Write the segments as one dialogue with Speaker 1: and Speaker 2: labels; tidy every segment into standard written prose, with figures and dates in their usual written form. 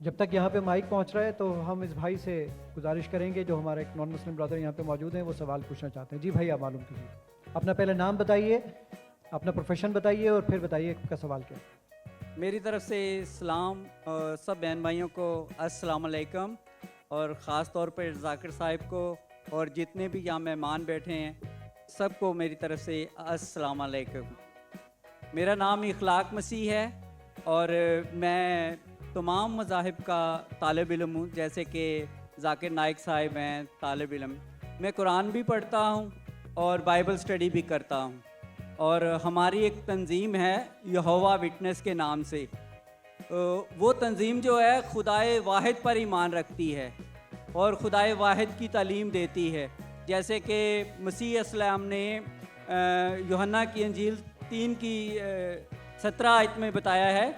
Speaker 1: जब तक यहाँ पे माइक पहुँच रहा है तो हम इस भाई से गुजारिश करेंगे, जो हमारे एक नॉन मुस्लिम ब्रदर यहाँ पे मौजूद हैं, वो सवाल पूछना चाहते हैं। जी भाई, आप मालूम कीजिए, अपना पहले नाम बताइए, अपना प्रोफेशन बताइए और फिर बताइए आपका सवाल क्या है।
Speaker 2: मेरी तरफ से सलाम सब बहन भाइयों को अस्सलाम वालेकुम, और ख़ास तौर पर जाकिर साहिब को और जितने भी यहाँ मेहमान बैठे हैं सबको मेरी तरफ से अस्सलाम वालेकुम। मेरा नाम इखलाक मसीह है और मैं तमाम मज़ाहिब का तालिब इल्म हूँ, जैसे कि जाकिर नाइक साहिब हैं तालिब इल्म। मैं कुरान भी पढ़ता हूँ और बाइबल स्टडी भी करता हूँ, और हमारी एक तंजीम है यहोवा विटनेस के नाम से। वो तंजीम जो है खुदाए वाहिद पर ईमान रखती है और खुदाए वाहिद की तालीम देती है, जैसे कि मसीह अस्सलाम ने यूहन्ना की इंजील 3 की 17 आयत में बताया है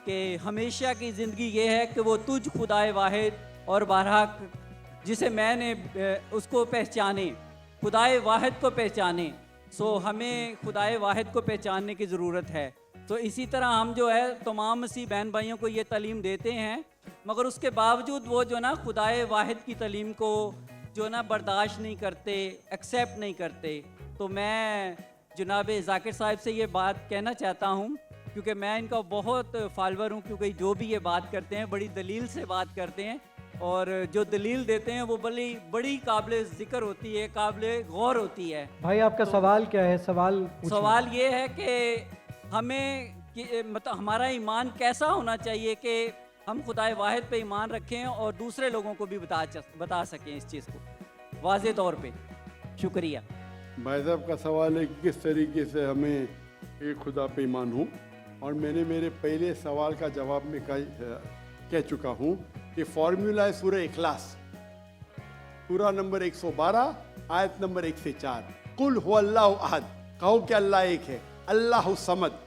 Speaker 2: कि हमेशा की ज़िंदगी ये है कि वो तुझ खुदाए वाहिद और बारहा जिसे मैंने उसको पहचाने, खुदाए वाहिद को पहचाने। सो हमें खुदाए वाहिद को पहचानने की ज़रूरत है। तो इसी तरह हम जो है तमाम मसीह बहन भाइयों को ये तालीम देते हैं, मगर उसके बावजूद वो जो ना खुदाए वाहिद की तालीम को जो ना बर्दाश्त नहीं करते, एक्सेप्ट नहीं करते। तो मैं जनाब जाकिर साहिब से ये बात कहना चाहता हूँ, क्योंकि मैं इनका बहुत फॉलोअर हूँ, क्योंकि जो भी ये बात करते हैं बड़ी दलील से बात करते हैं, और जो दलील देते हैं वो बड़ी बड़ी काबिल ज़िक्र होती है, काबिल गौर होती है।
Speaker 1: भाई आपका
Speaker 2: तो
Speaker 1: सवाल क्या है? सवाल पूछिए।
Speaker 2: सवाल ये है कि हमें मतलब हमारा ईमान कैसा होना चाहिए कि हम खुदाए वाहिद पे ईमान रखें और दूसरे लोगों को भी बता सकें इस चीज़ को वाज़े तौर पे। शुक्रिया।
Speaker 3: भाई साहब का सवाल है कि किस तरीके से हमें एक खुदा पे ईमान हो, और मैंने मेरे पहले सवाल का जवाब में कह चुका हूँ कि फॉर्मूला है सूरह इखलास, सूरा नंबर 112 आयत नंबर 1 से 4। कुल हो अल्लाह अहद, कहो कि अल्लाह एक है, अल्लाह समद,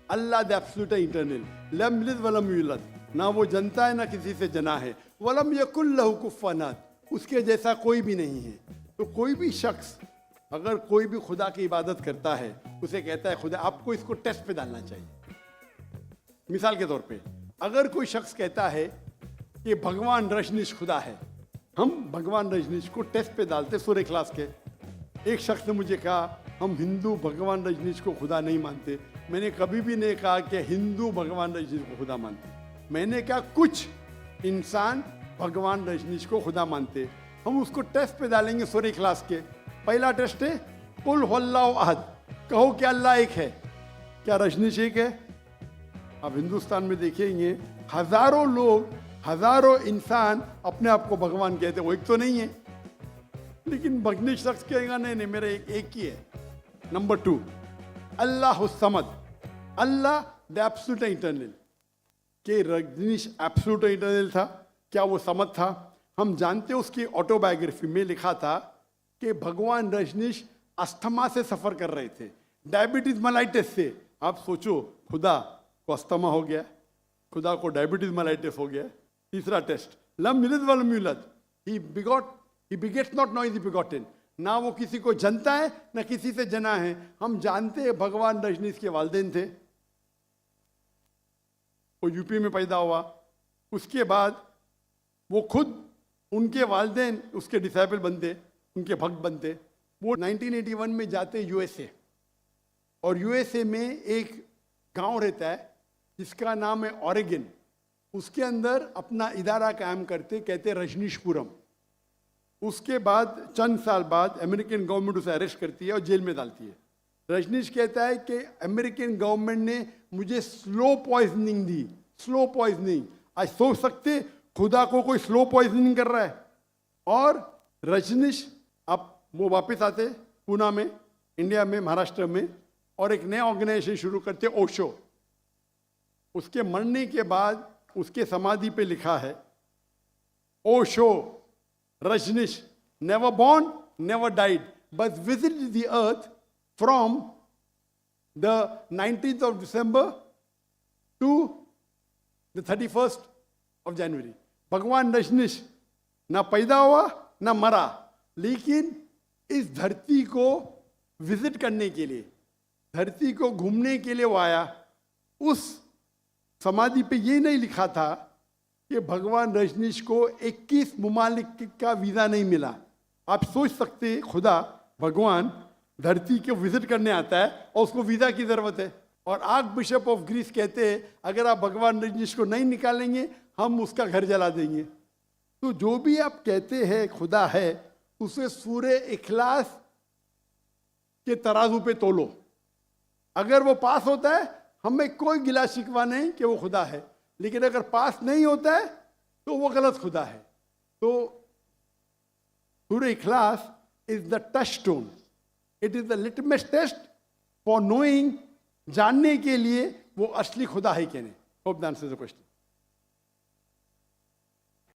Speaker 3: अल्लाह द एब्सोल्यूट इंटरनल, लम यलिद वलम यूलद, ना वो जनता है ना किसी से जना है, वलम यकुल लहू कुफुवन अहद, उसके जैसा कोई भी नहीं है। तो कोई भी शख्स अगर कोई भी खुदा की इबादत करता है, उसे कहता है खुदा, आपको इसको टेस्ट पे डालना चाहिए। मिसाल के तौर पे अगर कोई शख्स कहता है कि भगवान रजनीश खुदा है, हम भगवान रजनीश को टेस्ट पे डालते सूरह इखलास के। एक शख्स ने मुझे कहा हम हिंदू भगवान रजनीश को खुदा नहीं मानते। मैंने कभी भी नहीं कहा कि हिंदू भगवान रजनीश को खुदा मानते। मैंने कहा कुछ इंसान भगवान रजनीश को खुदा मानते, हम उसको टेस्ट पे डालेंगे सूरह इखलास के। पहला टेस्ट है कुल हुवल्लाहु अहद, कहो कि अल्लाह एक है, क्या रजनीश एक है? अब हिंदुस्तान में देखेंगे हजारों लोग, हजारों इंसान अपने आप को भगवान कहते, वो एक तो नहीं है। लेकिन भगनी शख्स कहेगा नहीं नहीं मेरा एक ही है। Number 2, Allah Samad, Allah the absolute eternal. के रजनीश एब्सोल्यूट इटर्नल था, क्या वो समद था? हम जानते हैं उसकी ऑटोबायोग्राफी में लिखा था कि भगवान रजनीश अस्थमा से सफर कर रहे थे, डायबिटीज मलाइटिस से। आप सोचो, खुदा को अस्थमा हो गया, खुदा को डायबिटीज मलाइटिस हो गया। तीसरा टेस्ट, लम यलिद वलम यूलद, he begets not, no is begotten, ना वो किसी को जनता है ना किसी से जना है। हम जानते हैं भगवान रजनीश के वालिदैन थे, वो यूपी में पैदा हुआ। उसके बाद वो खुद, उनके वालिदैन उसके डिसाइबल बनते, उनके भक्त बनते। वो 1981 में जाते यूएसए, और यूएसए में एक गांव रहता है जिसका नाम है ऑरेगन। उसके अंदर अपना इदारा कायम करते, कहते रजनीशपुरम। उसके बाद चंद साल बाद अमेरिकन गवर्नमेंट उसे अरेस्ट करती है और जेल में डालती है। रजनीश कहता है कि अमेरिकन गवर्नमेंट ने मुझे स्लो पॉइजनिंग दी, स्लो पॉइजनिंग। आज सोच सकते खुदा को कोई स्लो पॉइजनिंग कर रहा है। और रजनीश, अब वो वापस आते पूना में, इंडिया में, महाराष्ट्र में, और एक नया ऑर्गेनाइजेशन शुरू करते, ओशो। उसके मरने के बाद उसके समाधि पे लिखा है, Osho Rajneesh never born never died but visited the earth from the 19th of December to the 31st of January। भगवान रजनीश ना पैदा हुआ ना मरा, लेकिन इस धरती को विजिट करने के लिए, धरती को घूमने के लिए वो आया। उस समाधि पे ये नहीं लिखा था कि भगवान रजनीश को 21 ममालिक का वीज़ा नहीं मिला। आप सोच सकते हैं खुदा भगवान धरती को विजिट करने आता है और उसको वीज़ा की ज़रूरत है। और आर्क बिशप ऑफ ग्रीस कहते हैं अगर आप भगवान रजनीश को नहीं निकालेंगे हम उसका घर जला देंगे। तो जो भी आप कहते हैं खुदा है उसे सूरे इखलास के तराजू पे तोलो। अगर वो पास होता है हमें कोई गिला शिकवा नहीं कि वो खुदा है, लेकिन अगर पास नहीं होता है तो वो गलत खुदा है। तो सूरे इखलास is the touchstone, it is the litmus test for knowing, जानने के लिए वो असली खुदा है कि नहीं। Hope the answer the question.